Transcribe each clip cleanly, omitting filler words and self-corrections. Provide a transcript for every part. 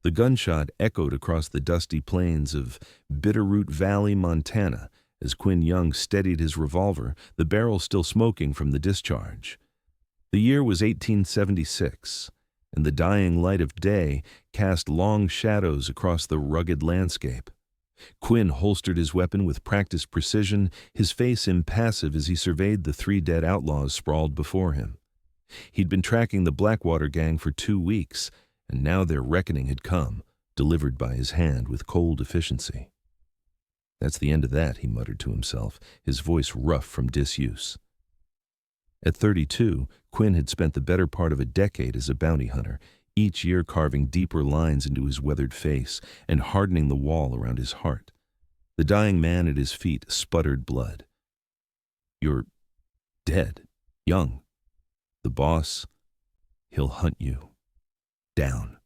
The gunshot echoed across the dusty plains of Bitterroot Valley, Montana, as Quinn Young steadied his revolver, the barrel still smoking from the discharge. The year was 1876, and the dying light of day cast long shadows across the rugged landscape. Quinn holstered his weapon with practiced precision, his face impassive as he surveyed the 3 dead outlaws sprawled before him. He'd been tracking the Blackwater gang for 2 weeks, and now their reckoning had come, delivered by his hand with cold efficiency. "That's the end of that," he muttered to himself, his voice rough from disuse. At 32, Quinn had spent the better part of a decade as a bounty hunter, each year carving deeper lines into his weathered face and hardening the wall around his heart. The dying man at his feet sputtered blood. "You're dead, Young. The boss, he'll hunt you down."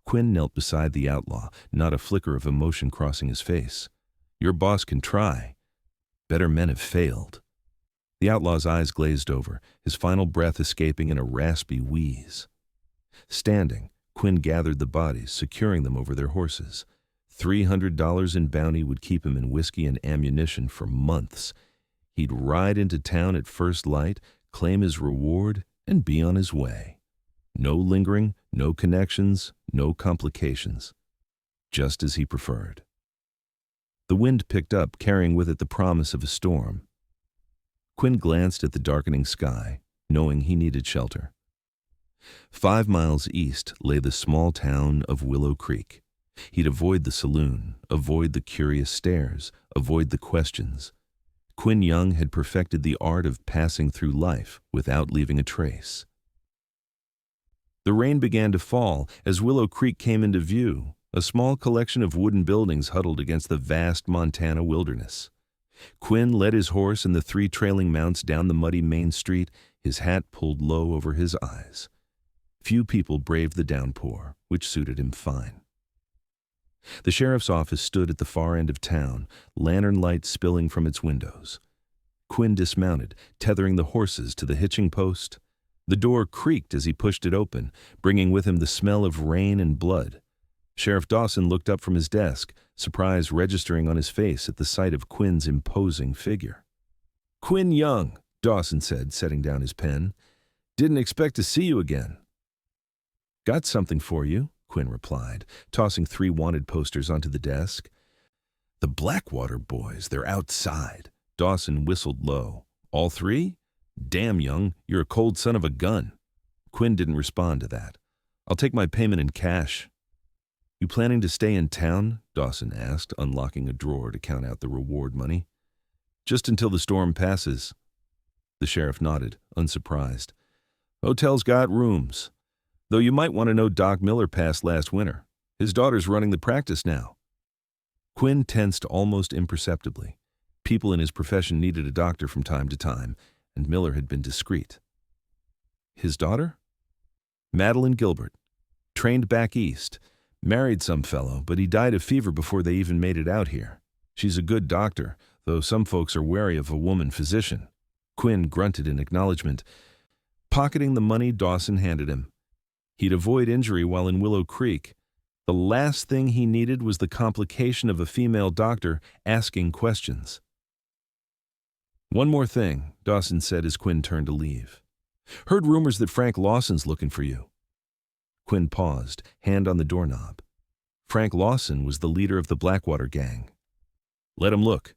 Quinn knelt beside the outlaw, not a flicker of emotion crossing his face. "Your boss can try. Better men have failed." The outlaw's eyes glazed over, his final breath escaping in a raspy wheeze. Standing, Quinn gathered the bodies, securing them over their horses. $300 in bounty would keep him in whiskey and ammunition for months. He'd ride into town at first light, claim his reward, and be on his way. No lingering, no connections, no complications. Just as he preferred. The wind picked up, carrying with it the promise of a storm. Quinn glanced at the darkening sky, knowing he needed shelter. 5 miles east lay the small town of Willow Creek. He'd avoid the saloon, avoid the curious stares, avoid the questions. Quinn Young had perfected the art of passing through life without leaving a trace. The rain began to fall as Willow Creek came into view, a small collection of wooden buildings huddled against the vast Montana wilderness. Quinn led his horse and the 3 trailing mounts down the muddy main street, his hat pulled low over his eyes. Few people braved the downpour, which suited him fine. The sheriff's office stood at the far end of town, lantern light spilling from its windows. Quinn dismounted, tethering the horses to the hitching post. The door creaked as he pushed it open, bringing with him the smell of rain and blood. Sheriff Dawson looked up from his desk, surprise registering on his face at the sight of Quinn's imposing figure. "Quinn Young," Dawson said, setting down his pen. "Didn't expect to see you again." "Got something for you," Quinn replied, tossing 3 wanted posters onto the desk. "The Blackwater boys, they're outside." Dawson whistled low. "All 3? Damn, Young, you're a cold son of a gun." Quinn didn't respond to that. "I'll take my payment in cash." "You planning to stay in town?" Dawson asked, unlocking a drawer to count out the reward money. "Just until the storm passes." The sheriff nodded, unsurprised. "Hotel's got rooms. Though you might want to know Doc Miller passed last winter. His daughter's running the practice now." Quinn tensed almost imperceptibly. People in his profession needed a doctor from time to time, and Miller had been discreet. "His daughter?" "Madeline Gilbert. Trained back east. Married some fellow, but he died of fever before they even made it out here. She's a good doctor, though some folks are wary of a woman physician." Quinn grunted in acknowledgement. Pocketing the money Dawson handed him. He'd avoid injury while in Willow Creek. The last thing he needed was the complication of a female doctor asking questions. "One more thing," Dawson said as Quinn turned to leave. "Heard rumors that Frank Lawson's looking for you." Quinn paused, hand on the doorknob. Frank Lawson was the leader of the Blackwater gang. "Let him look."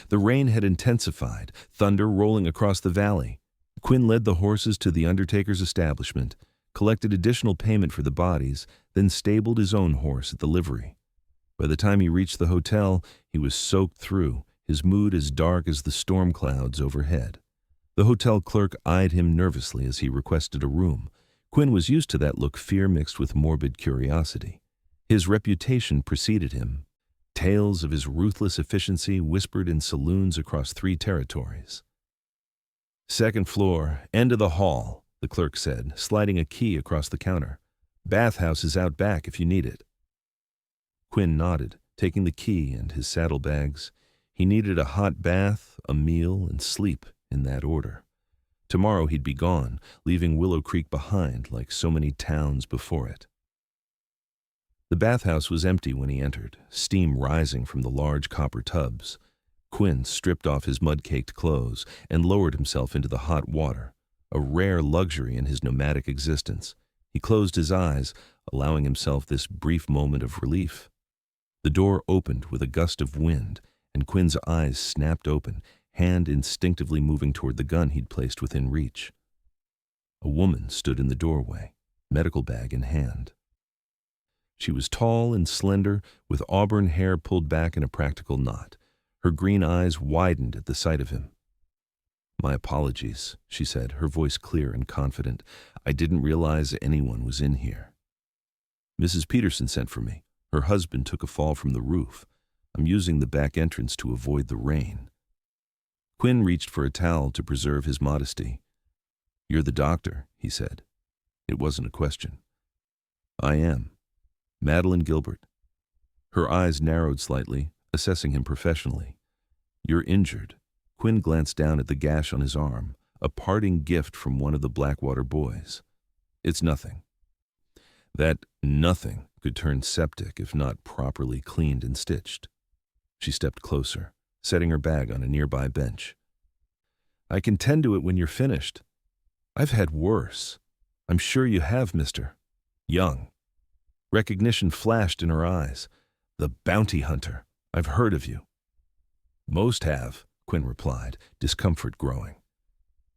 The rain had intensified, thunder rolling across the valley. Quinn led the horses to the undertaker's establishment, collected additional payment for the bodies, then stabled his own horse at the livery. By the time he reached the hotel, he was soaked through, his mood as dark as the storm clouds overhead. The hotel clerk eyed him nervously as he requested a room. Quinn was used to that look, fear mixed with morbid curiosity. His reputation preceded him. Tales of his ruthless efficiency whispered in saloons across 3 territories. "Second floor, end of the hall," the clerk said, sliding a key across the counter. "Bathhouse is out back if you need it." Quinn nodded, taking the key and his saddlebags. He needed a hot bath, a meal, and sleep in that order. Tomorrow he'd be gone, leaving Willow Creek behind like so many towns before it. The bathhouse was empty when he entered, steam rising from the large copper tubs. Quinn stripped off his mud-caked clothes and lowered himself into the hot water, a rare luxury in his nomadic existence. He closed his eyes, allowing himself this brief moment of relief. The door opened with a gust of wind, and Quinn's eyes snapped open, hand instinctively moving toward the gun he'd placed within reach. A woman stood in the doorway, medical bag in hand. She was tall and slender, with auburn hair pulled back in a practical knot. Her green eyes widened at the sight of him. "My apologies," she said, her voice clear and confident. "I didn't realize anyone was in here." "Mrs. Peterson sent for me. Her husband took a fall from the roof. I'm using the back entrance to avoid the rain." Quinn reached for a towel to preserve his modesty. "You're the doctor," he said. It wasn't a question. "I am. Madeline Gilbert." Her eyes narrowed slightly, assessing him professionally. "You're injured." Quinn glanced down at the gash on his arm, a parting gift from one of the Blackwater boys. "It's nothing." That nothing could turn septic if not properly cleaned and stitched. She stepped closer, setting her bag on a nearby bench. "I can tend to it when you're finished. I've had worse. I'm sure you have, Mr. Young." Recognition flashed in her eyes. "The bounty hunter. I've heard of you." "Most have," Quinn replied, discomfort growing.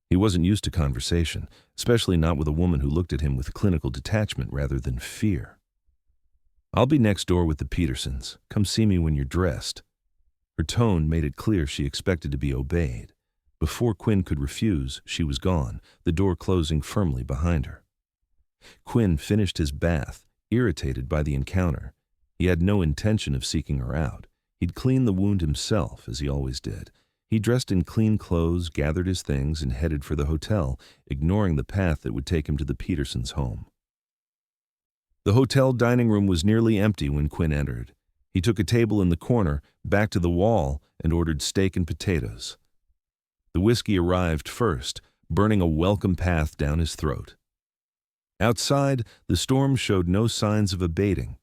He wasn't used to conversation, especially not with a woman who looked at him with clinical detachment rather than fear. "I'll be next door with the Petersons. Come see me when you're dressed." Her tone made it clear she expected to be obeyed. Before Quinn could refuse, she was gone, the door closing firmly behind her. Quinn finished his bath, irritated by the encounter. He had no intention of seeking her out. He'd cleaned the wound himself, as he always did. He dressed in clean clothes, gathered his things, and headed for the hotel, ignoring the path that would take him to the Petersons' home. The hotel dining room was nearly empty when Quinn entered. He took a table in the corner, back to the wall, and ordered steak and potatoes. The whiskey arrived first, burning a welcome path down his throat. Outside, the storm showed no signs of abating.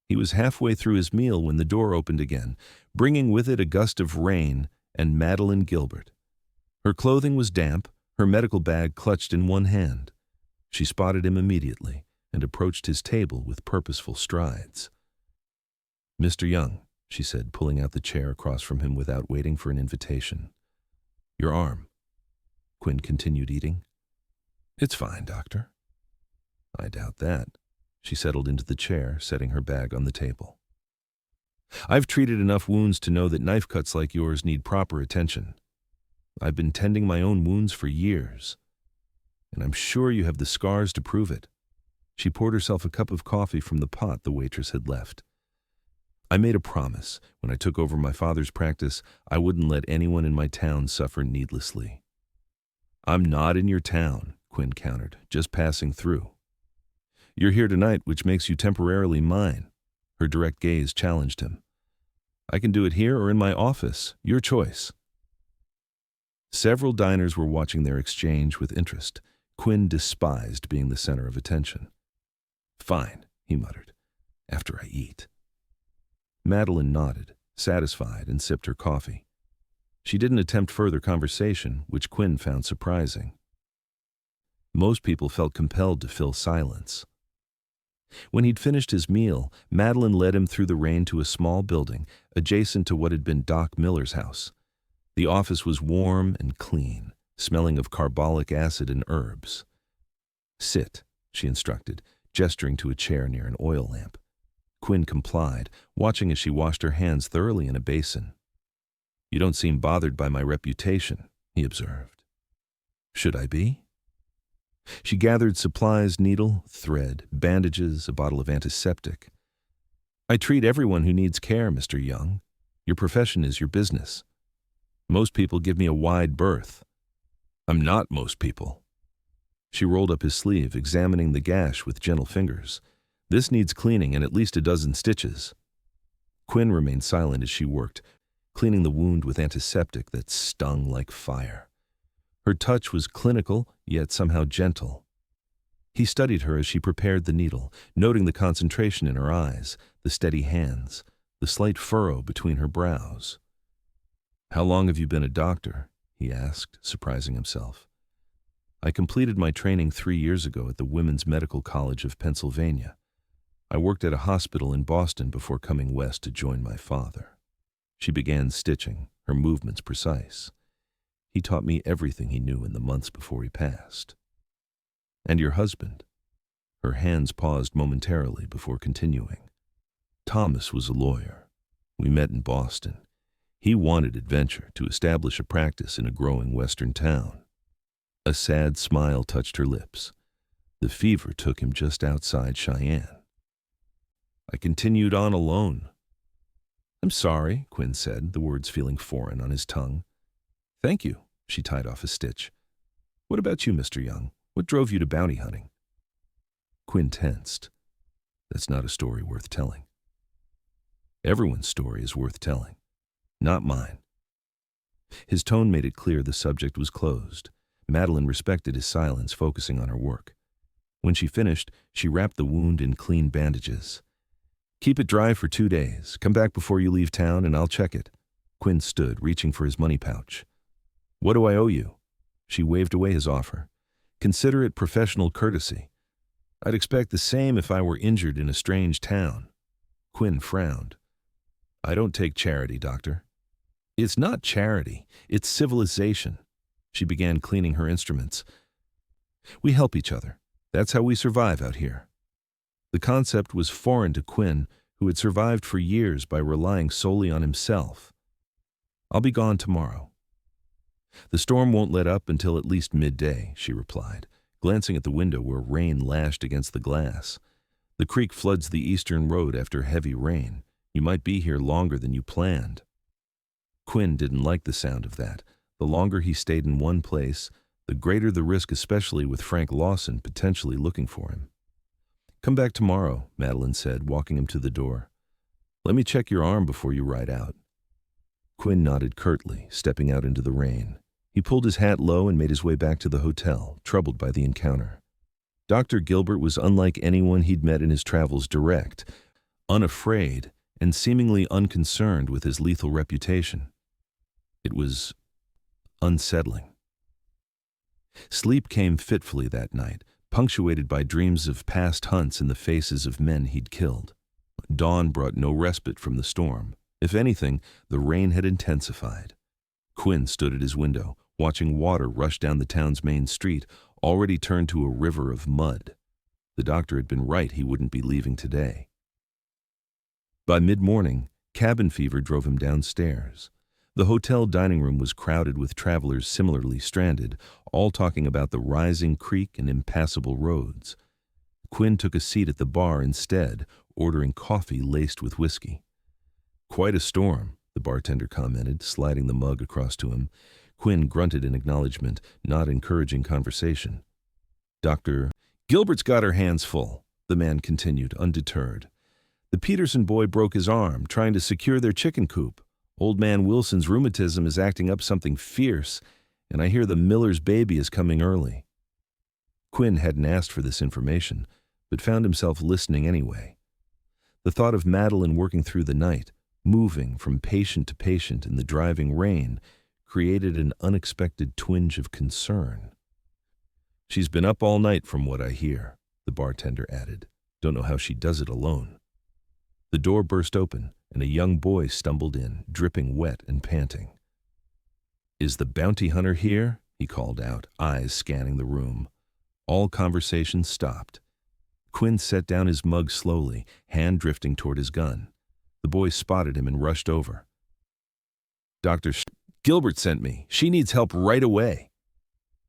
He was halfway through his meal when the door opened again, bringing with it a gust of rain and Madeline Gilbert. Her clothing was damp, her medical bag clutched in one hand. She spotted him immediately and approached his table with purposeful strides. "Mr. Young," she said, pulling out the chair across from him without waiting for an invitation. "Your arm." Quinn continued eating. "It's fine, doctor." "I doubt that." She settled into the chair, setting her bag on the table. "I've treated enough wounds to know that knife cuts like yours need proper attention. I've been tending my own wounds for years, and I'm sure you have the scars to prove it." She poured herself a cup of coffee from the pot the waitress had left. "I made a promise. When I took over my father's practice, I wouldn't let anyone in my town suffer needlessly." "I'm not in your town," Quinn countered, "just passing through." "You're here tonight, which makes you temporarily mine." Her direct gaze challenged him. "I can do it here or in my office. Your choice." Several diners were watching their exchange with interest. Quinn despised being the center of attention. "Fine," he muttered, "after I eat." Madeline nodded, satisfied, and sipped her coffee. She didn't attempt further conversation, which Quinn found surprising. Most people felt compelled to fill silence. When he'd finished his meal, Madeline led him through the rain to a small building adjacent to what had been Doc Miller's house. The office was warm and clean, smelling of carbolic acid and herbs. "Sit," she instructed, gesturing to a chair near an oil lamp. Quinn complied, watching as she washed her hands thoroughly in a basin. "You don't seem bothered by my reputation," he observed. "Should I be?" She gathered supplies, needle, thread, bandages, a bottle of antiseptic. "I treat everyone who needs care, Mr. Young. Your profession is your business. Most people give me a wide berth. I'm not most people." She rolled up his sleeve, examining the gash with gentle fingers. "This needs cleaning and at least a dozen stitches." Quinn remained silent as she worked, cleaning the wound with antiseptic that stung like fire. Her touch was clinical, yet somehow gentle. He studied her as she prepared the needle, noting the concentration in her eyes, the steady hands, the slight furrow between her brows. "How long have you been a doctor?" he asked, surprising himself. "I completed my training 3 years ago at the Women's Medical College of Pennsylvania. I worked at a hospital in Boston before coming west to join my father." She began stitching, her movements precise. "He taught me everything he knew in the months before he passed." "And your husband?" Her hands paused momentarily before continuing. "Thomas was a lawyer. We met in Boston. He wanted adventure to establish a practice in a growing western town." A sad smile touched her lips. The fever took him just outside Cheyenne. "I continued on alone." "I'm sorry," Quinn said, the words feeling foreign on his tongue. "Thank you." She tied off a stitch. "What about you, Mr. Young? What drove you to bounty hunting?" Quinn tensed. "That's not a story worth telling." "Everyone's story is worth telling. Not mine." His tone made it clear the subject was closed. Madeline respected his silence, focusing on her work. When she finished, she wrapped the wound in clean bandages. "Keep it dry for 2 days. Come back before you leave town and I'll check it." Quinn stood, reaching for his money pouch. "What do I owe you?" She waved away his offer. "Consider it professional courtesy. I'd expect the same if I were injured in a strange town." Quinn frowned. "I don't take charity, Doctor." "It's not charity, it's civilization." She began cleaning her instruments. "We help each other. That's how we survive out here." The concept was foreign to Quinn, who had survived for years by relying solely on himself. "I'll be gone tomorrow." "The storm won't let up until at least midday," she replied, glancing at the window where rain lashed against the glass. "The creek floods the eastern road after heavy rain. You might be here longer than you planned." Quinn didn't like the sound of that. The longer he stayed in one place, the greater the risk, especially with Frank Lawson potentially looking for him. "Come back tomorrow," Madeline said, walking him to the door. "Let me check your arm before you ride out." Quinn nodded curtly, stepping out into the rain. He pulled his hat low and made his way back to the hotel, troubled by the encounter. Dr. Gilbert was unlike anyone he'd met in his travels, direct, unafraid, and seemingly unconcerned with his lethal reputation. It was unsettling. Sleep came fitfully that night, punctuated by dreams of past hunts in the faces of men he'd killed. Dawn brought no respite from the storm. If anything, the rain had intensified. Quinn stood at his window, watching water rush down the town's main street, already turned to a river of mud. The doctor had been right, he wouldn't be leaving today. By mid-morning, cabin fever drove him downstairs. The hotel dining room was crowded with travelers similarly stranded, all talking about the rising creek and impassable roads. Quinn took a seat at the bar instead, ordering coffee laced with whiskey. "Quite a storm," the bartender commented, sliding the mug across to him. Quinn grunted in acknowledgement, not encouraging conversation. "Dr. Gilbert's got her hands full," the man continued, undeterred. "The Peterson boy broke his arm trying to secure their chicken coop. Old man Wilson's rheumatism is acting up something fierce, and I hear the Miller's baby is coming early." Quinn hadn't asked for this information, but found himself listening anyway. The thought of Madeline working through the night, moving from patient to patient in the driving rain, created an unexpected twinge of concern. "She's been up all night from what I hear," the bartender added. "Don't know how she does it alone." The door burst open, and a young boy stumbled in, dripping wet and panting. "Is the bounty hunter here?" he called out, eyes scanning the room. All conversation stopped. Quinn set down his mug slowly, hand drifting toward his gun. The boy spotted him and rushed over. "Dr. Gilbert sent me. She needs help right away."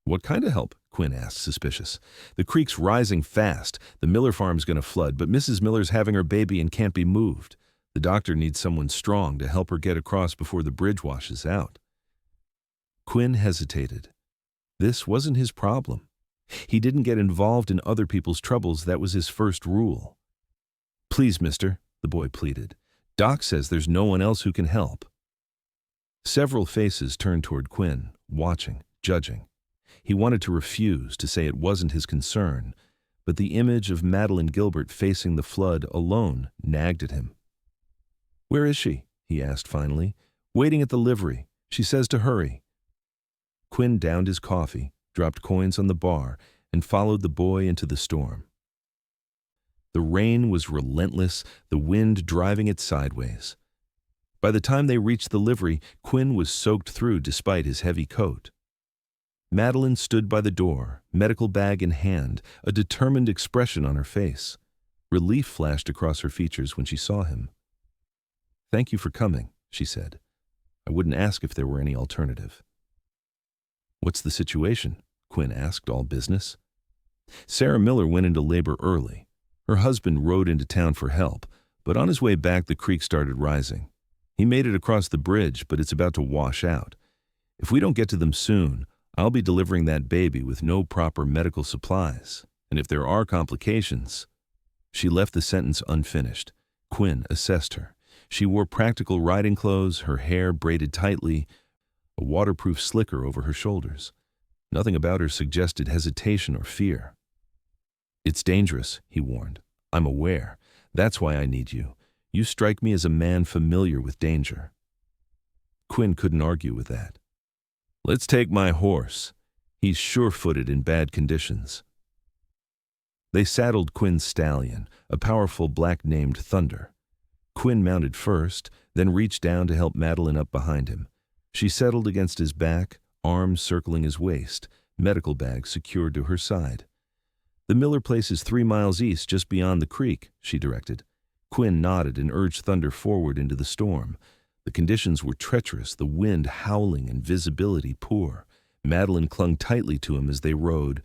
"What kind of help?" Quinn asked, suspicious. "The creek's rising fast. The Miller farm's going to flood, but Mrs. Miller's having her baby and can't be moved. The doctor needs someone strong to help her get across before the bridge washes out." Quinn hesitated. This wasn't his problem. He didn't get involved in other people's troubles. That was his first rule. "Please, mister," the boy pleaded. "Doc says there's no one else who can help." Several faces turned toward Quinn, watching, judging. He wanted to refuse, to say it wasn't his concern, but the image of Madeline Gilbert facing the flood alone nagged at him. "Where is she?" he asked finally. "Waiting at the livery. She says to hurry." Quinn downed his coffee, dropped coins on the bar, and followed the boy into the storm. The rain was relentless, the wind driving it sideways. By the time they reached the livery, Quinn was soaked through despite his heavy coat. Madeline stood by the door, medical bag in hand, a determined expression on her face. Relief flashed across her features when she saw him. "Thank you for coming," she said. "I wouldn't ask if there were any alternative." "What's the situation?" Quinn asked, all business. Sarah Miller went into labor early. Her husband rode into town for help, but on his way back the creek started rising. He made it across the bridge, but it's about to wash out. If we don't get to them soon, I'll be delivering that baby with no proper medical supplies. And if there are complications... She left the sentence unfinished. Quinn assessed her. She wore practical riding clothes, her hair braided tightly, a waterproof slicker over her shoulders. Nothing about her suggested hesitation or fear. "It's dangerous," he warned. "I'm aware. That's why I need you. You strike me as a man familiar with danger." Quinn couldn't argue with that. "Let's take my horse. He's sure-footed in bad conditions." They saddled Quinn's stallion, a powerful black named Thunder. Quinn mounted first, then reached down to help Madeline up behind him. She settled against his back, arms circling his waist, medical bag secured to her side. "The Miller place is 3 miles east, just beyond the creek," she directed. Quinn nodded and urged Thunder forward into the storm. The conditions were treacherous, the wind howling and visibility poor. Madeline clung tightly to him as they rode,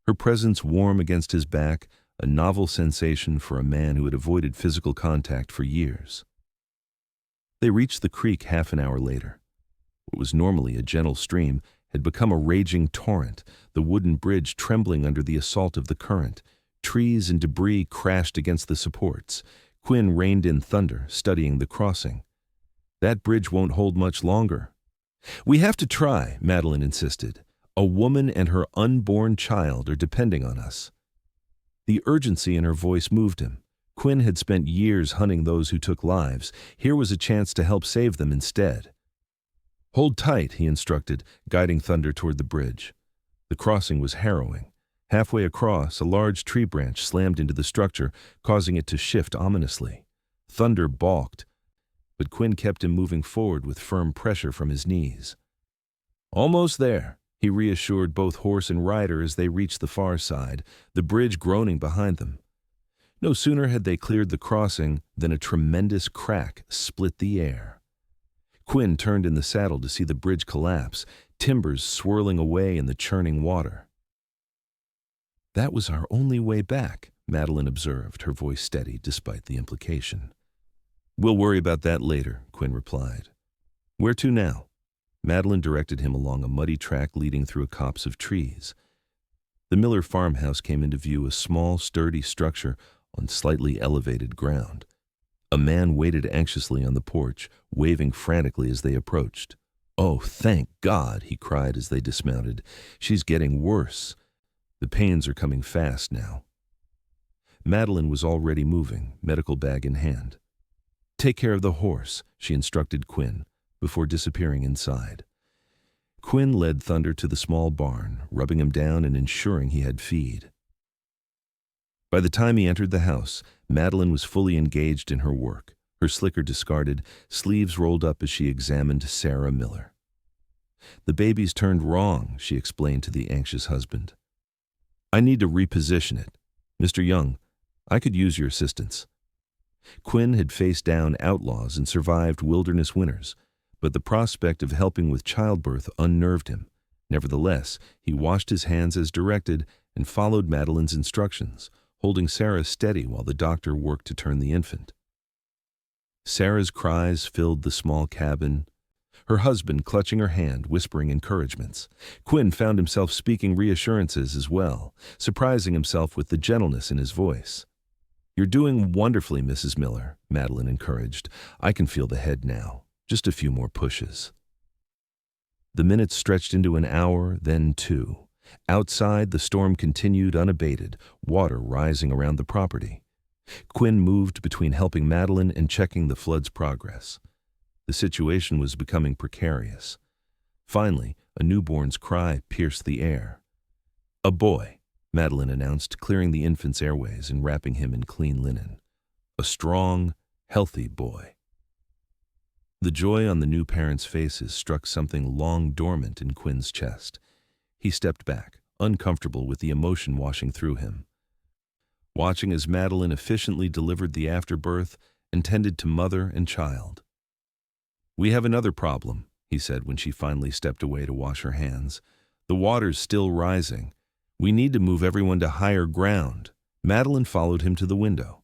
her presence warm against his back, a novel sensation for a man who had avoided physical contact for years. They reached the creek half an hour later. What was normally a gentle stream had become a raging torrent, the wooden bridge trembling under the assault of the current. Trees and debris crashed against the supports. Quinn reined in Thunder, studying the crossing. "That bridge won't hold much longer." "We have to try," Madeline insisted. "A woman and her unborn child are depending on us." The urgency in her voice moved him. Quinn had spent years hunting those who took lives. Here was a chance to help save them instead. "Hold tight," he instructed, guiding Thunder toward the bridge. The crossing was harrowing. Halfway across, a large tree branch slammed into the structure, causing it to shift ominously. Thunder balked, but Quinn kept him moving forward with firm pressure from his knees. "Almost there," he reassured both horse and rider as they reached the far side, the bridge groaning behind them. No sooner had they cleared the crossing than a tremendous crack split the air. Quinn turned in the saddle to see the bridge collapse, timbers swirling away in the churning water. "That was our only way back," Madeline observed, her voice steady despite the implication. "We'll worry about that later," Quinn replied. "Where to now?" Madeline directed him along a muddy track leading through a copse of trees. The Miller farmhouse came into view, a small, sturdy structure on slightly elevated ground. A man waited anxiously on the porch, waving frantically as they approached. "Oh, thank God," he cried as they dismounted. "She's getting worse. The pains are coming fast now." Madeline was already moving, medical bag in hand. "Take care of the horse," she instructed Quinn, before disappearing inside. Quinn led Thunder to the small barn, rubbing him down and ensuring he had feed. By the time he entered the house, Madeline was fully engaged in her work, her slicker discarded, sleeves rolled up as she examined Sarah Miller. "The baby's turned wrong," she explained to the anxious husband. "I need to reposition it. Mr. Young, I could use your assistance." Quinn had faced down outlaws and survived wilderness winters, but the prospect of helping with childbirth unnerved him. Nevertheless, he washed his hands as directed and followed Madeline's instructions, holding Sarah steady while the doctor worked to turn the infant. Sarah's cries filled the small cabin, her husband clutching her hand, whispering encouragements. Quinn found himself speaking reassurances as well, surprising himself with the gentleness in his voice. "You're doing wonderfully, Mrs. Miller," Madeline encouraged. "I can feel the head now. Just a few more pushes." The minutes stretched into an hour, then 2. Outside, the storm continued unabated, water rising around the property. Quinn moved between helping Madeline and checking the flood's progress. The situation was becoming precarious. Finally, a newborn's cry pierced the air. "A boy," Madeline announced, clearing the infant's airways and wrapping him in clean linen. "A strong, healthy boy." The joy on the new parents' faces struck something long dormant in Quinn's chest. He stepped back, uncomfortable with the emotion washing through him. Watching as Madeline efficiently delivered the afterbirth and tended to mother and child. "We have another problem," he said when she finally stepped away to wash her hands. "The water's still rising. We need to move everyone to higher ground." Madeline followed him to the window.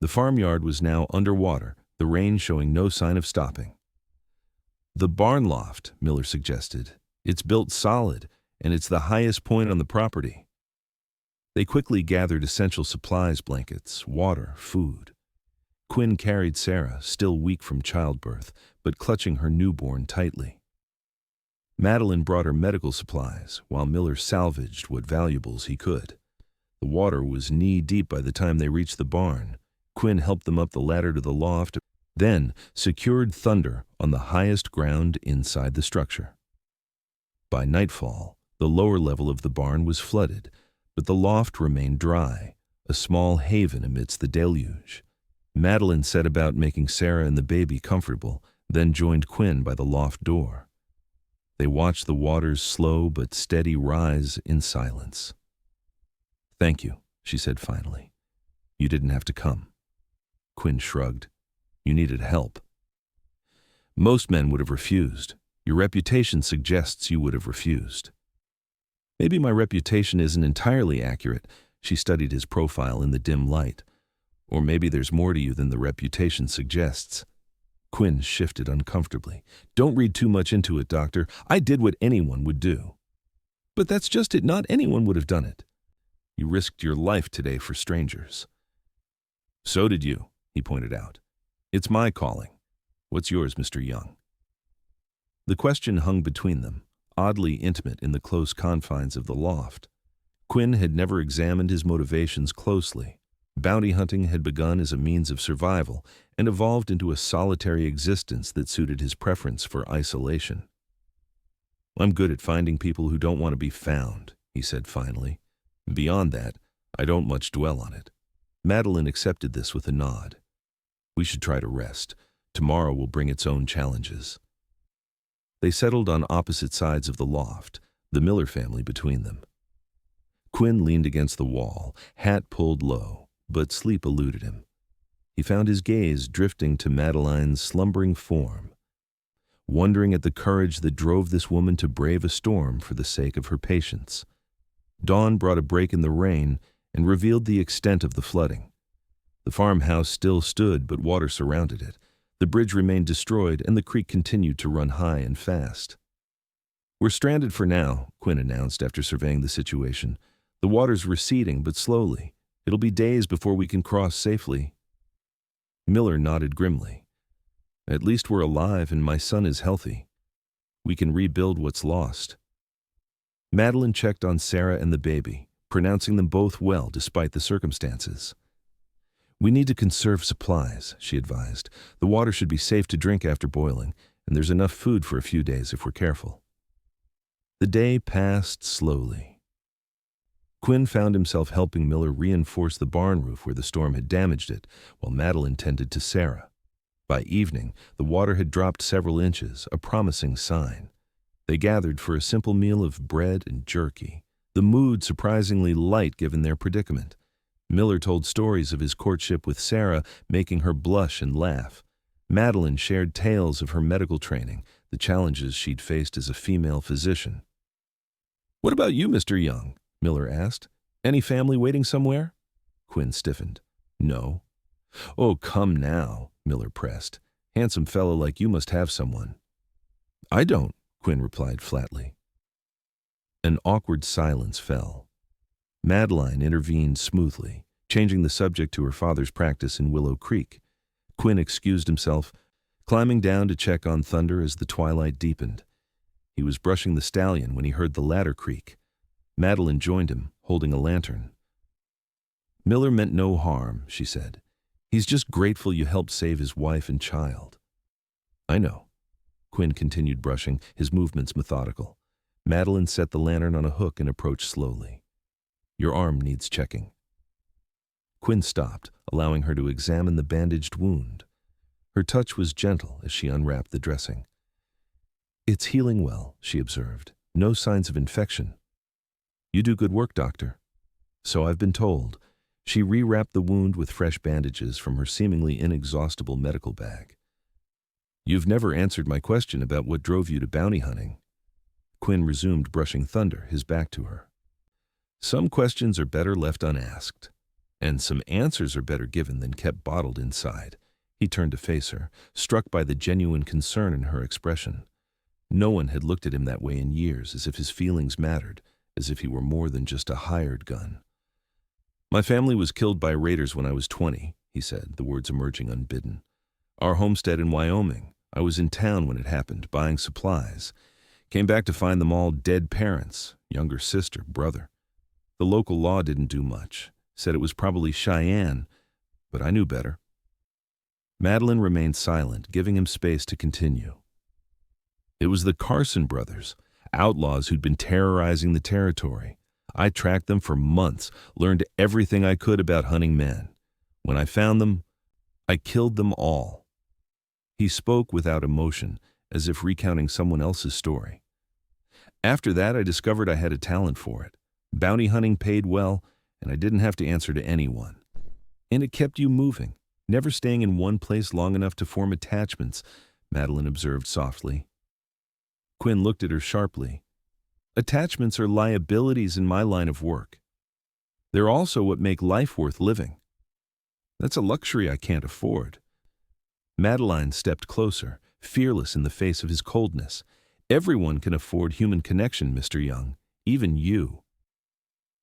The farmyard was now underwater, the rain showing no sign of stopping. "The barn loft," Miller suggested. "It's built solid, and it's the highest point on the property." They quickly gathered essential supplies, blankets, water, food. Quinn carried Sarah, still weak from childbirth, but clutching her newborn tightly. Madeline brought her medical supplies, while Miller salvaged what valuables he could. The water was knee-deep by the time they reached the barn. Quinn helped them up the ladder to the loft, then secured Thunder on the highest ground inside the structure. By nightfall, the lower level of the barn was flooded, but the loft remained dry, a small haven amidst the deluge. Madeline set about making Sarah and the baby comfortable, then joined Quinn by the loft door. They watched the water's slow but steady rise in silence. "Thank you," she said finally. "You didn't have to come." Quinn shrugged. "You needed help." "Most men would have refused. Your reputation suggests you would have refused." "Maybe my reputation isn't entirely accurate," she studied his profile in the dim light. "Or maybe there's more to you than the reputation suggests." Quinn shifted uncomfortably. "Don't read too much into it, Doctor. I did what anyone would do." "But that's just it. Not anyone would have done it." "You risked your life today for strangers." "So did you," he pointed out. "It's my calling. What's yours, Mr. Young?" The question hung between them, oddly intimate in the close confines of the loft. Quinn had never examined his motivations closely. Bounty hunting had begun as a means of survival and evolved into a solitary existence that suited his preference for isolation. "I'm good at finding people who don't want to be found," he said finally. "Beyond that, I don't much dwell on it." Madeline accepted this with a nod. "We should try to rest. Tomorrow will bring its own challenges." They settled on opposite sides of the loft, the Miller family between them. Quinn leaned against the wall, hat pulled low, but sleep eluded him. He found his gaze drifting to Madeline's slumbering form, wondering at the courage that drove this woman to brave a storm for the sake of her patients. Dawn brought a break in the rain and revealed the extent of the flooding. The farmhouse still stood, but water surrounded it. The bridge remained destroyed, and the creek continued to run high and fast. "We're stranded for now," Quinn announced after surveying the situation. "The water's receding, but slowly. It'll be days before we can cross safely." Miller nodded grimly. "At least we're alive, and my son is healthy. We can rebuild what's lost." Madeline checked on Sarah and the baby, pronouncing them both well despite the circumstances. "We need to conserve supplies," she advised. "The water should be safe to drink after boiling, and there's enough food for a few days if we're careful." The day passed slowly. Quinn found himself helping Miller reinforce the barn roof where the storm had damaged it, while Madeline tended to Sarah. By evening, the water had dropped several inches, a promising sign. They gathered for a simple meal of bread and jerky, the mood surprisingly light given their predicament. Miller told stories of his courtship with Sarah, making her blush and laugh. Madeline shared tales of her medical training, the challenges she'd faced as a female physician. "What about you, Mr. Young?" Miller asked. "Any family waiting somewhere?" Quinn stiffened. "No." "Oh, come now," Miller pressed. "Handsome fellow like you must have someone." "I don't," Quinn replied flatly. An awkward silence fell. Madeline intervened smoothly, changing the subject to her father's practice in Willow Creek. Quinn excused himself, climbing down to check on Thunder as the twilight deepened. He was brushing the stallion when he heard the ladder creak. Madeline joined him, holding a lantern. "Miller meant no harm," she said. "He's just grateful you helped save his wife and child." "I know." Quinn continued brushing, his movements methodical. Madeline set the lantern on a hook and approached slowly. "Your arm needs checking." Quinn stopped, allowing her to examine the bandaged wound. Her touch was gentle as she unwrapped the dressing. "It's healing well," she observed. "No signs of infection." "You do good work, doctor." "So I've been told." She rewrapped the wound with fresh bandages from her seemingly inexhaustible medical bag. "You've never answered my question about what drove you to bounty hunting." Quinn resumed brushing Thunder, his back to her. "Some questions are better left unasked, and some answers are better given than kept bottled inside." He turned to face her, struck by the genuine concern in her expression. No one had looked at him that way in years, as if his feelings mattered, as if he were more than just a hired gun. "My family was killed by raiders when I was 20, he said, the words emerging unbidden. "Our homestead in Wyoming. I was in town when it happened, buying supplies. Came back to find them all dead parents, younger sister, brother. The local law didn't do much. Said it was probably Cheyenne, but I knew better." Madeline remained silent, giving him space to continue. "It was the Carson brothers, outlaws who'd been terrorizing the territory. I tracked them for months, learned everything I could about hunting men. When I found them, I killed them all." He spoke without emotion, as if recounting someone else's story. "After that, I discovered I had a talent for it. Bounty hunting paid well, and I didn't have to answer to anyone. And it kept you moving, never staying in one place long enough to form attachments," Madeline observed softly. Quinn looked at her sharply. "Attachments are liabilities in my line of work. They're also what make life worth living. That's a luxury I can't afford." Madeline stepped closer, fearless in the face of his coldness. "Everyone can afford human connection, Mr. Young, even you."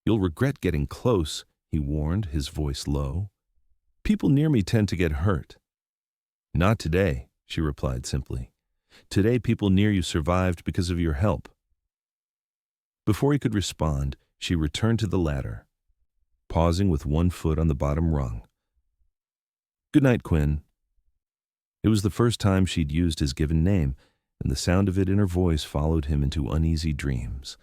"You'll regret getting close," he warned, his voice low. "People near me tend to get hurt." "Not today," she replied simply. "Today people near you survived because of your help." Before he could respond, she returned to the ladder, pausing with one foot on the bottom rung. "Good night, Quinn." It was the first time she'd used his given name, and the sound of it in her voice followed him into uneasy dreams.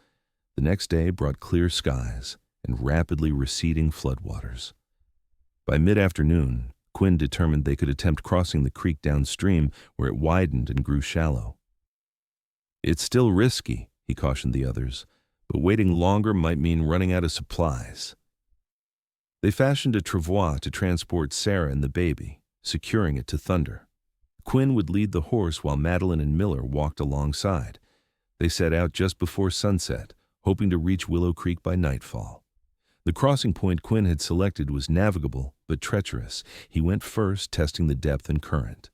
The next day brought clear skies and rapidly receding floodwaters. By mid-afternoon, Quinn determined they could attempt crossing the creek downstream where it widened and grew shallow. "It's still risky," he cautioned the others, "but waiting longer might mean running out of supplies." They fashioned a travois to transport Sarah and the baby, securing it to Thunder. Quinn would lead the horse while Madeline and Miller walked alongside. They set out just before sunset, hoping to reach Willow Creek by nightfall. The crossing point Quinn had selected was navigable but treacherous. He went first, testing the depth and current.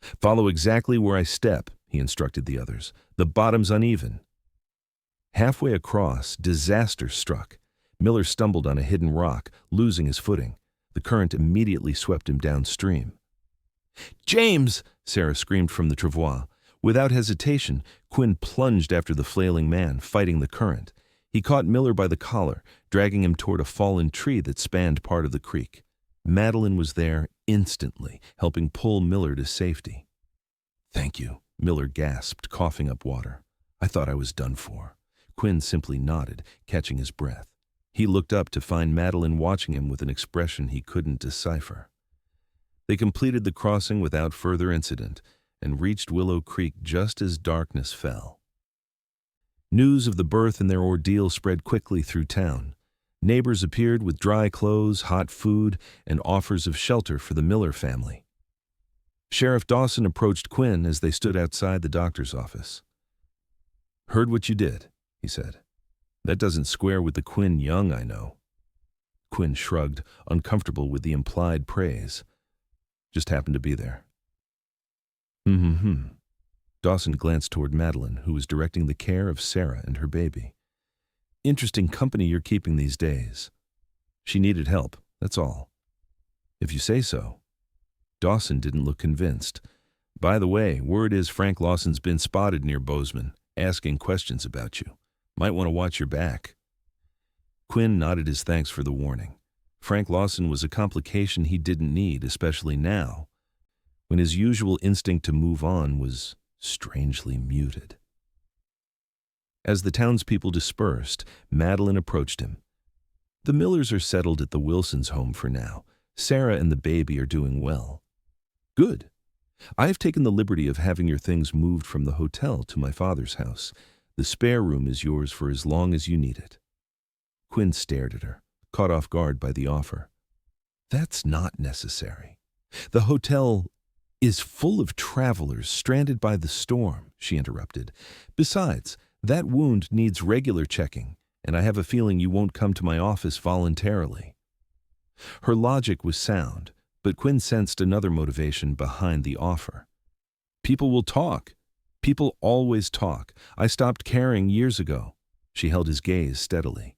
"Follow exactly where I step," he instructed the others. "The bottom's uneven." Halfway across, disaster struck. Miller stumbled on a hidden rock, losing his footing. The current immediately swept him downstream. "James!" Sarah screamed from the travois. Without hesitation, Quinn plunged after the flailing man, fighting the current. He caught Miller by the collar, dragging him toward a fallen tree that spanned part of the creek. Madeline was there instantly, helping pull Miller to safety. "Thank you," Miller gasped, coughing up water. "I thought I was done for." Quinn simply nodded, catching his breath. He looked up to find Madeline watching him with an expression he couldn't decipher. They completed the crossing without further incident and reached Willow Creek just as darkness fell. News of the birth and their ordeal spread quickly through town. Neighbors appeared with dry clothes, hot food, and offers of shelter for the Miller family. Sheriff Dawson approached Quinn as they stood outside the doctor's office. "Heard what you did," he said. "That doesn't square with the Quinn Young I know." Quinn shrugged, uncomfortable with the implied praise. "Just happened to be there." Dawson glanced toward Madeline, who was directing the care of Sarah and her baby. "Interesting company you're keeping these days." "She needed help, that's all." "If you say so." Dawson didn't look convinced. "By the way, word is Frank Lawson's been spotted near Bozeman, asking questions about you. Might want to watch your back." Quinn nodded his thanks for the warning. Frank Lawson was a complication he didn't need, especially now, when his usual instinct to move on was strangely muted. As the townspeople dispersed, Madeline approached him. "The Millers are settled at the Wilsons' home for now. Sarah and the baby are doing well." "Good. I have taken the liberty of having your things moved from the hotel to my father's house. The spare room is yours for as long as you need it." Quinn stared at her, caught off guard by the offer. "That's not necessary. The hotel is full of travelers stranded by the storm," she interrupted. "Besides, that wound needs regular checking, and I have a feeling you won't come to my office voluntarily." Her logic was sound, but Quinn sensed another motivation behind the offer. "People will talk. People always talk. I stopped caring years ago." She held his gaze steadily.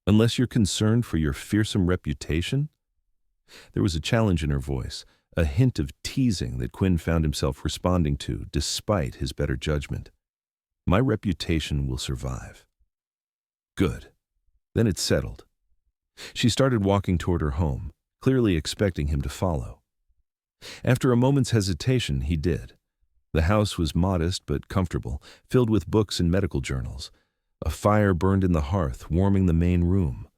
"Unless you're concerned for your fearsome reputation?" There was a challenge in her voice, a hint of teasing that Quinn found himself responding to despite his better judgment. "My reputation will survive." "Good. Then it's settled." She started walking toward her home, clearly expecting him to follow. After a moment's hesitation, he did. The house was modest but comfortable, filled with books and medical journals. A fire burned in the hearth, warming the main room.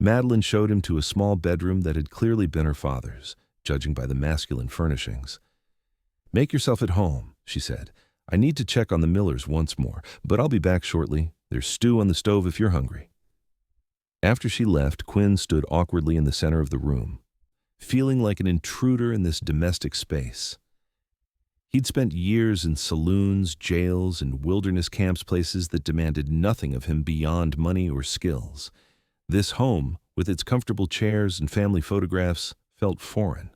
Madeline showed him to a small bedroom that had clearly been her father's, judging by the masculine furnishings. "Make yourself at home," she said. "I need to check on the Millers once more, but I'll be back shortly. There's stew on the stove if you're hungry." After she left, Quinn stood awkwardly in the center of the room, feeling like an intruder in this domestic space. He'd spent years in saloons, jails, and wilderness camps, places that demanded nothing of him beyond money or skills. This home, with its comfortable chairs and family photographs, felt foreign.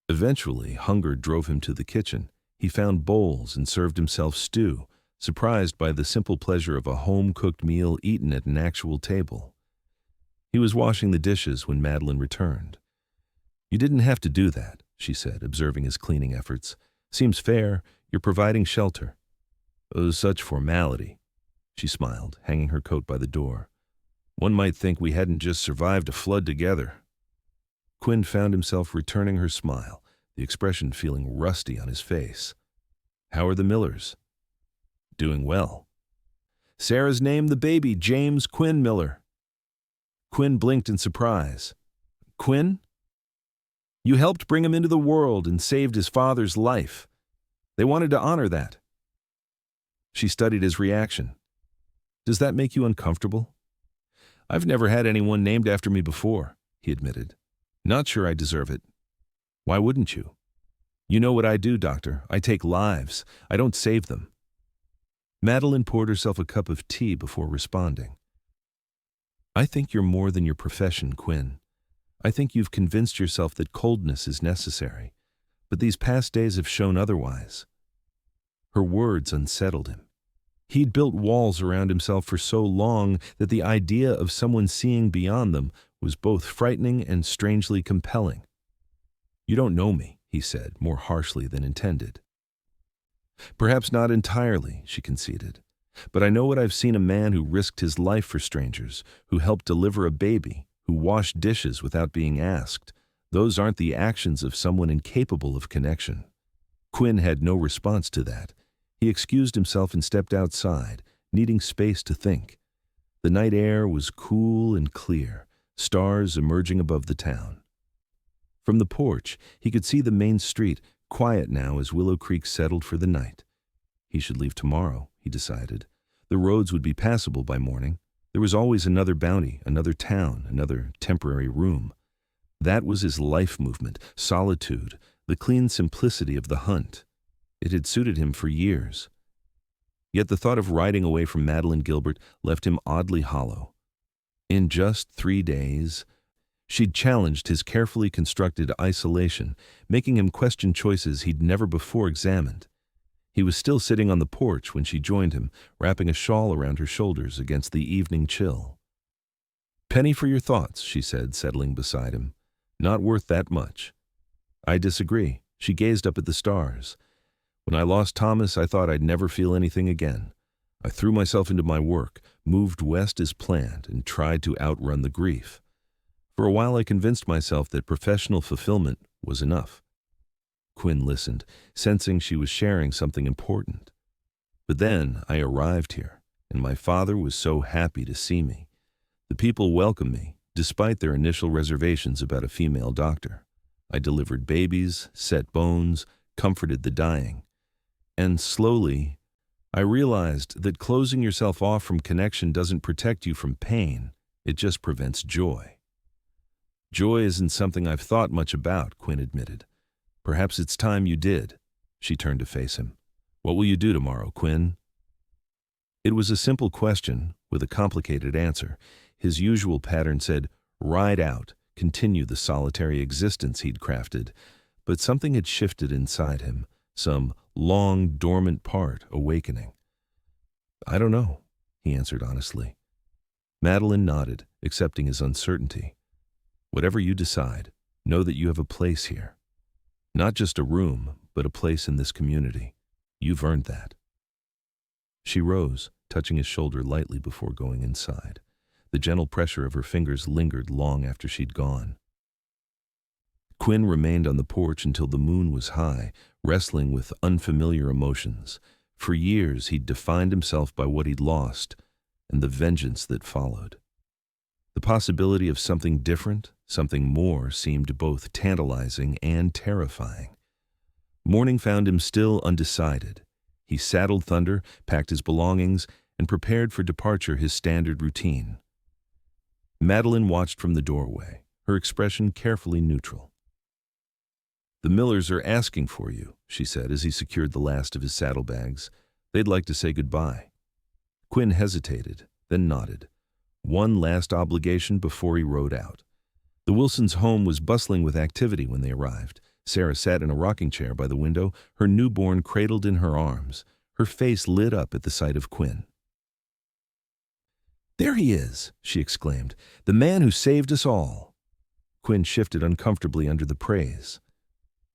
Eventually, hunger drove him to the kitchen. He found bowls and served himself stew, surprised by the simple pleasure of a home-cooked meal eaten at an actual table. He was washing the dishes when Madeline returned. "You didn't have to do that," she said, observing his cleaning efforts. "Seems fair. You're providing shelter." "Oh, such formality." She smiled, hanging her coat by the door. "One might think we hadn't just survived a flood together." Quinn found himself returning her smile, the expression feeling rusty on his face. "How are the Millers?" "Doing well. Sarah's named the baby James Quinn Miller." Quinn blinked in surprise. "Quinn? You helped bring him into the world and saved his father's life. They wanted to honor that." She studied his reaction. "Does that make you uncomfortable?" "I've never had anyone named after me before," he admitted. "Not sure I deserve it." "Why wouldn't you?" "You know what I do, Doctor. I take lives. I don't save them." Madeline poured herself a cup of tea before responding. "I think you're more than your profession, Quinn. I think you've convinced yourself that coldness is necessary, but these past days have shown otherwise." Her words unsettled him. He'd built walls around himself for so long that the idea of someone seeing beyond them was both frightening and strangely compelling. "You don't know me," he said, more harshly than intended. "Perhaps not entirely," she conceded. "But I know what I've seen: a man who risked his life for strangers, who helped deliver a baby, who washed dishes without being asked. Those aren't the actions of someone incapable of connection." Quinn had no response to that. He excused himself and stepped outside, needing space to think. The night air was cool and clear, stars emerging above the town. From the porch, he could see the main street, quiet now as Willow Creek settled for the night. He should leave tomorrow, he decided. The roads would be passable by morning. There was always another bounty, another town, another temporary room. That was his life movement, solitude, the clean simplicity of the hunt. It had suited him for years. Yet the thought of riding away from Madeline Gilbert left him oddly hollow. In just 3 days, she'd challenged his carefully constructed isolation, making him question choices he'd never before examined. He was still sitting on the porch when she joined him, wrapping a shawl around her shoulders against the evening chill. "Penny for your thoughts," she said, settling beside him. "Not worth that much." "I disagree." She gazed up at the stars. "When I lost Thomas, I thought I'd never feel anything again. I threw myself into my work, moved west as planned, and tried to outrun the grief. For a while I convinced myself that professional fulfillment was enough. Quinn listened, sensing she was sharing something important. But then I arrived here, and my father was so happy to see me. The people welcomed me, despite their initial reservations about a female doctor. I delivered babies, set bones, comforted the dying. And slowly, I realized that closing yourself off from connection doesn't protect you from pain, it just prevents joy. Joy isn't something I've thought much about, Quinn admitted. Perhaps it's time you did. She turned to face him. What will you do tomorrow, Quinn? It was a simple question with a complicated answer. His usual pattern said, ride out, continue the solitary existence he'd crafted. But something had shifted inside him, some long, dormant part awakening. I don't know, he answered honestly. Madeline nodded, accepting his uncertainty. Whatever you decide, know that you have a place here. Not just a room, but a place in this community. You've earned that. She rose, touching his shoulder lightly before going inside. The gentle pressure of her fingers lingered long after she'd gone. Quinn remained on the porch until the moon was high, wrestling with unfamiliar emotions. For years he'd defined himself by what he'd lost and the vengeance that followed. The possibility of something different, something more, seemed both tantalizing and terrifying. Morning found him still undecided. He saddled Thunder, packed his belongings, and prepared for departure, his standard routine. Madeline watched from the doorway, her expression carefully neutral. The Millers are asking for you, she said as he secured the last of his saddlebags. They'd like to say goodbye. Quinn hesitated, then nodded. One last obligation before he rode out. The Wilsons' home was bustling with activity when they arrived. Sarah sat in a rocking chair by the window, her newborn cradled in her arms. Her face lit up at the sight of Quinn. There he is, she exclaimed, the man who saved us all. Quinn shifted uncomfortably under the praise.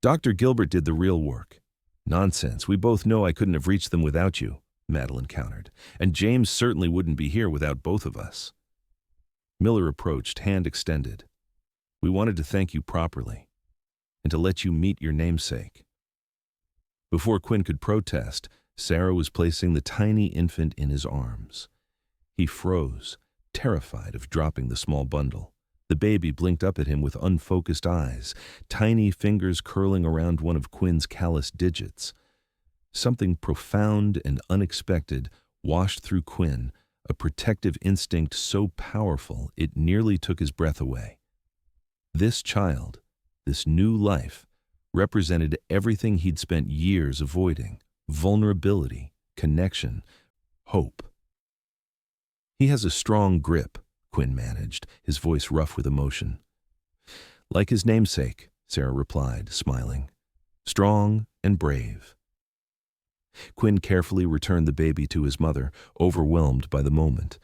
Dr. Gilbert did the real work. Nonsense, we both know I couldn't have reached them without you, Madeline countered, and James certainly wouldn't be here without both of us. Miller approached, hand extended. We wanted to thank you properly, and to let you meet your namesake. Before Quinn could protest, Sarah was placing the tiny infant in his arms. He froze, terrified of dropping the small bundle. The baby blinked up at him with unfocused eyes, tiny fingers curling around one of Quinn's calloused digits. Something profound and unexpected washed through Quinn, a protective instinct so powerful it nearly took his breath away. This child, this new life, represented everything he'd spent years avoiding: vulnerability, connection, hope. He has a strong grip, Quinn managed, his voice rough with emotion. Like his namesake, Sarah replied, smiling. Strong and brave. Quinn carefully returned the baby to his mother, overwhelmed by the moment.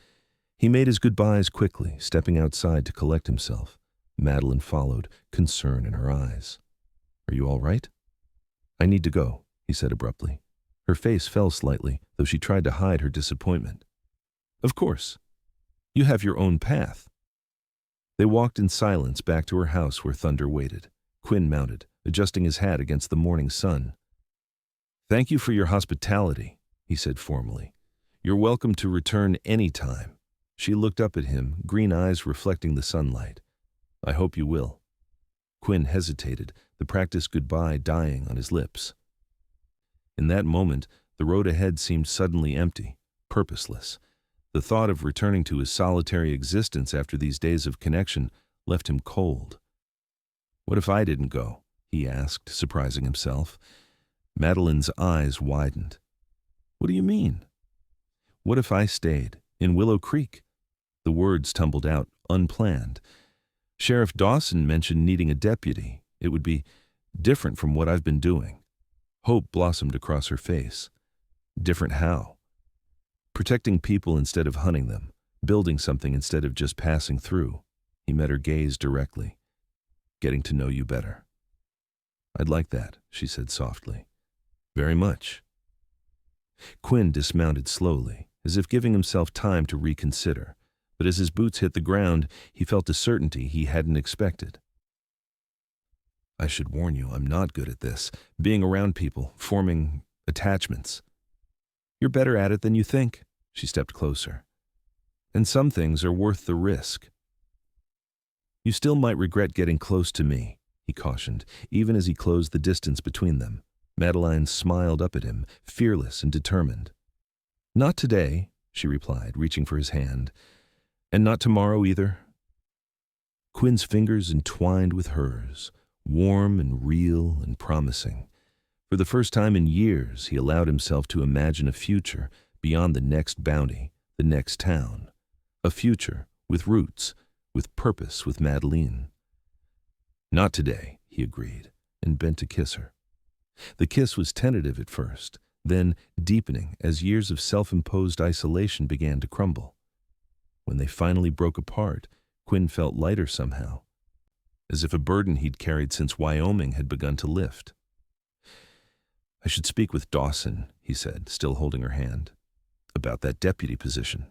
He made his goodbyes quickly, stepping outside to collect himself. Madeline followed, concern in her eyes. Are you all right? I need to go, he said abruptly. Her face fell slightly, though she tried to hide her disappointment. Of course. You have your own path. They walked in silence back to her house where Thunder waited. Quinn mounted, adjusting his hat against the morning sun. Thank you for your hospitality, he said formally. You're welcome to return any time. She looked up at him, green eyes reflecting the sunlight. I hope you will. Quinn hesitated, the practiced goodbye dying on his lips. In that moment, the road ahead seemed suddenly empty, purposeless. The thought of returning to his solitary existence after these days of connection left him cold. What if I didn't go? He asked, surprising himself. Madeline's eyes widened. What do you mean? What if I stayed in Willow Creek? The words tumbled out, unplanned. Sheriff Dawson mentioned needing a deputy. It would be different from what I've been doing. Hope blossomed across her face. Different how? Protecting people instead of hunting them, building something instead of just passing through. He met her gaze directly. Getting to know you better. I'd like that, she said softly. Very much. Quinn dismounted slowly, as if giving himself time to reconsider. But as his boots hit the ground, he felt a certainty he hadn't expected. I should warn you, I'm not good at this, being around people, forming attachments. You're better at it than you think. She stepped closer. And some things are worth the risk. You still might regret getting close to me, he cautioned, even as he closed the distance between them. Madeline smiled up at him, fearless and determined. Not today, she replied, reaching for his hand. And not tomorrow either. Quinn's fingers entwined with hers, warm and real and promising. For the first time in years, he allowed himself to imagine a future beyond the next bounty, the next town. A future with roots, with purpose, with Madeline. Not today, he agreed, and bent to kiss her. The kiss was tentative at first, then deepening as years of self-imposed isolation began to crumble. When they finally broke apart, Quinn felt lighter somehow, as if a burden he'd carried since Wyoming had begun to lift. I should speak with Dawson, he said, still holding her hand, about that deputy position.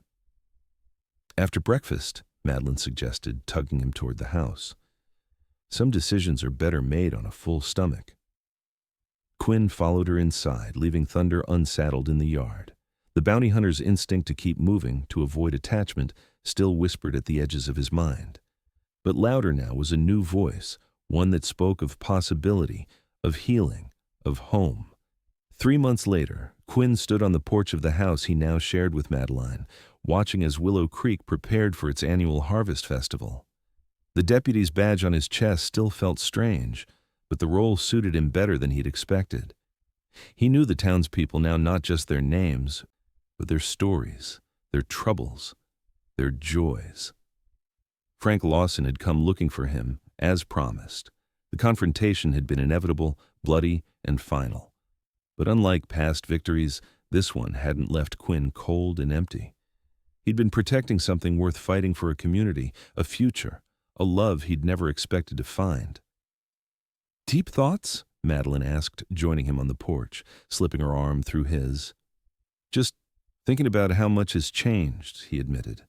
After breakfast, Madeline suggested, tugging him toward the house. Some decisions are better made on a full stomach. Quinn followed her inside, leaving Thunder unsaddled in the yard. The bounty hunter's instinct to keep moving, to avoid attachment, still whispered at the edges of his mind. But louder now was a new voice, one that spoke of possibility, of healing, of home. 3 months later, Quinn stood on the porch of the house he now shared with Madeline, watching as Willow Creek prepared for its annual harvest festival. The deputy's badge on his chest still felt strange, but the role suited him better than he'd expected. He knew the townspeople now, not just their names, but their stories, their troubles, their joys. Frank Lawson had come looking for him, as promised. The confrontation had been inevitable, bloody, and final. But unlike past victories, this one hadn't left Quinn cold and empty. He'd been protecting something worth fighting for, a community, a future, a love he'd never expected to find. Deep thoughts? Madeline asked, joining him on the porch, slipping her arm through his. Just thinking about how much has changed, he admitted.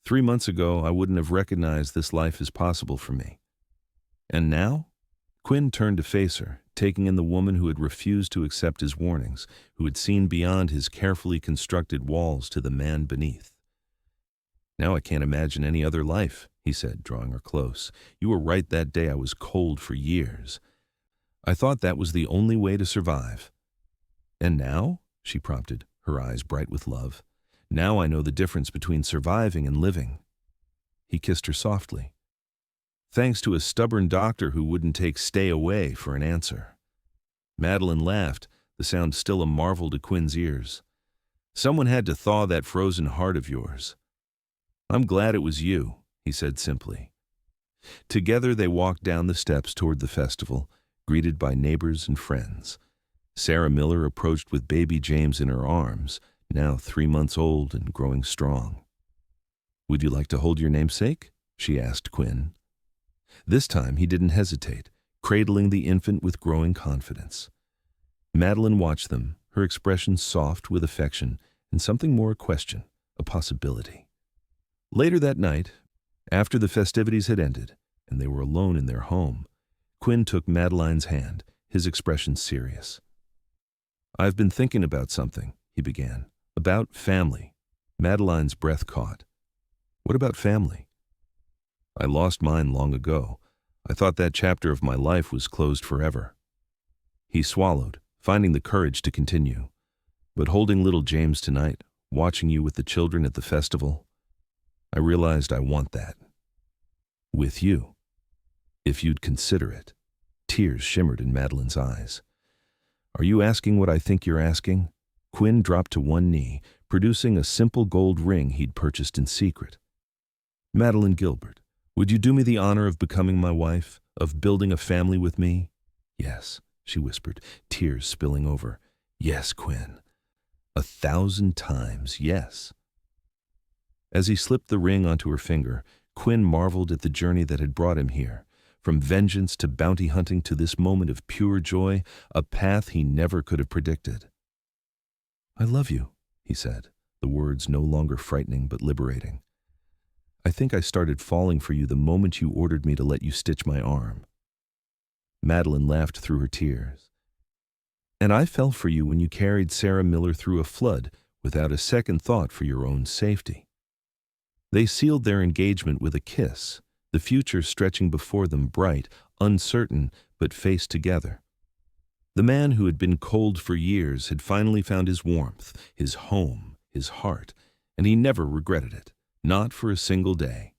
3 months ago, I wouldn't have recognized this life as possible for me. And now? Quinn turned to face her, taking in the woman who had refused to accept his warnings, who had seen beyond his carefully constructed walls to the man beneath. Now I can't imagine any other life, he said, drawing her close. You were right that day. I was cold for years. I thought that was the only way to survive. And now? She prompted, her eyes bright with love. Now I know the difference between surviving and living. He kissed her softly. Thanks to a stubborn doctor who wouldn't take "stay away" for an answer. Madeline laughed, the sound still a marvel to Quinn's ears. Someone had to thaw that frozen heart of yours. I'm glad it was you, he said simply. Together they walked down the steps toward the festival, greeted by neighbors and friends. Sarah Miller approached with baby James in her arms, now 3 months old and growing strong. Would you like to hold your namesake? She asked Quinn. This time he didn't hesitate, cradling the infant with growing confidence. Madeline watched them, her expression soft with affection and something more a question, a possibility. Later that night, after the festivities had ended and they were alone in their home, Quinn took Madeline's hand, his expression serious. I've been thinking about something, he began. About family. Madeline's breath caught. What about family? I lost mine long ago. I thought that chapter of my life was closed forever. He swallowed, finding the courage to continue. But holding little James tonight, watching you with the children at the festival, I realized I want that. With you. If you'd consider it. Tears shimmered in Madeline's eyes. Are you asking what I think you're asking? Quinn dropped to one knee, producing a simple gold ring he'd purchased in secret. Madeline Gilbert, would you do me the honor of becoming my wife, of building a family with me? Yes, she whispered, tears spilling over. Yes, Quinn. 1,000 times yes. As he slipped the ring onto her finger, Quinn marveled at the journey that had brought him here. From vengeance to bounty hunting to this moment of pure joy, a path he never could have predicted. I love you, he said, the words no longer frightening but liberating. "I think I started falling for you the moment you ordered me to let you stitch my arm." Madeline laughed through her tears. "And I fell for you when you carried Sarah Miller through a flood without a second thought for your own safety." They sealed their engagement with a kiss, the future stretching before them bright, uncertain, but faced together. The man who had been cold for years had finally found his warmth, his home, his heart, and he never regretted it, not for a single day.